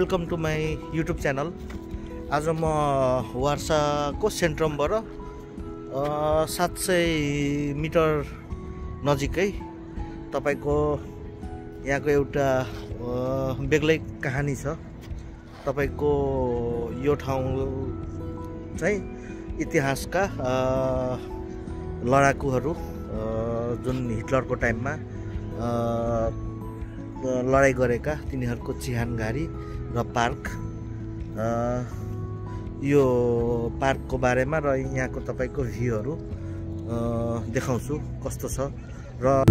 Welcome to my YouTube channel. आज म वार्साको सेन्ट्रमबाट 700 metre नजिकै तपाईको यहाँको एउटा बेग्लै कहानी छ। तपाईको यो ठाउँ चाहिँ इतिहासका लडाकुहरू जुन हिटलरको टाइममा लडाई गरेका तिनीहरूको चिहानघारी र पार्क, यो पार्कको बारेमा र यहाँको तपाईको भ्यूहरू देखाउँछु कस्तो छ। र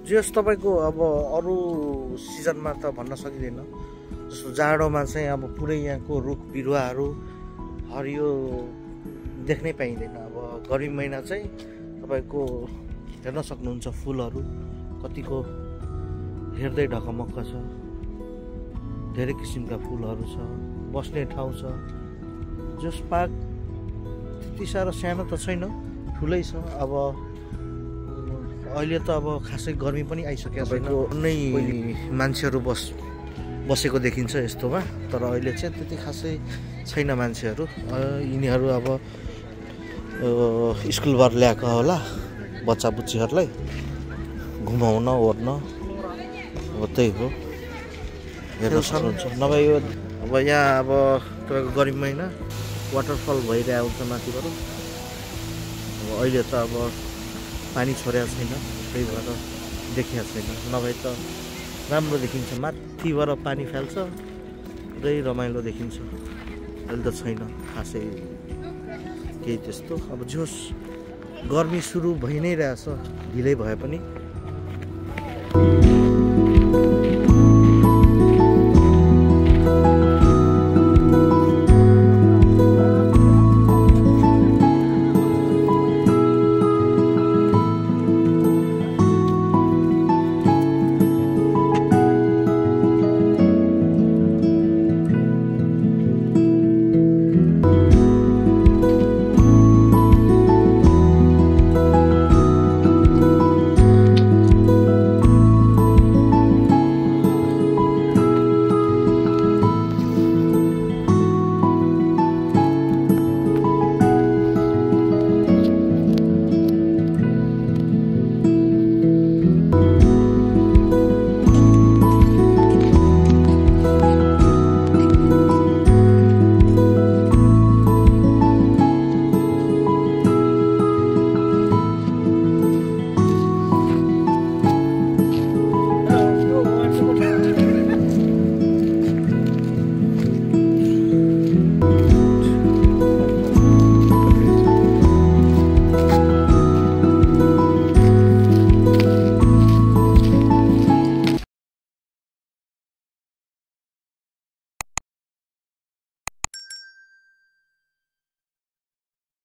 जस तपाईको अब अरू सिजनमा त भन्न सकिँदैन, जस्तो जाडोमा चाहिँ अब पुरै यहाँको रुख बिरुवाहरू हरियो देख्नै पाइँदैन। अब गर्मी महिना चाहिँ तपाईको हेर्न सक्नुहुन्छ फुलहरू कतिको हेर्दै ढकमक्क छ, धेरै किसिमका फुलहरू छ, बस्ने ठाउँ छ। जस पार्क त्यति साह्रो सानो त छैन, ठुलै छ। अब अहिले त अब खासै गर्मी पनि आइसकेको छैन, नै मान्छेहरू बसेको देखिन्छ यस्तोमा। तर अहिले चाहिँ त्यति खासै छैन मान्छेहरू। यिनीहरू अब स्कुलबाट ल्याएको होला बच्चा बुच्चीहरूलाई घुमाउन ओर्न, अब त्यही हो, हेर्न सक्नुहुन्छ। नभए यो अब यहाँ अब तपाईँको गर्मी महिना वाटरफल भइरहेको हुन्छ माथिबाट। अब अहिले त अब पानी छोडेको छैन, त्यही भएर देखिएको छैन। नभए त राम्रो देखिन्छ, माथिबाट पानी फाल्छ, पुरै रमाइलो देखिन्छ। अहिले त छैन खासै केही त्यस्तो। अब जोस् गर्मी सुरु भइ नै रहेछ, ढिलै भए पनि।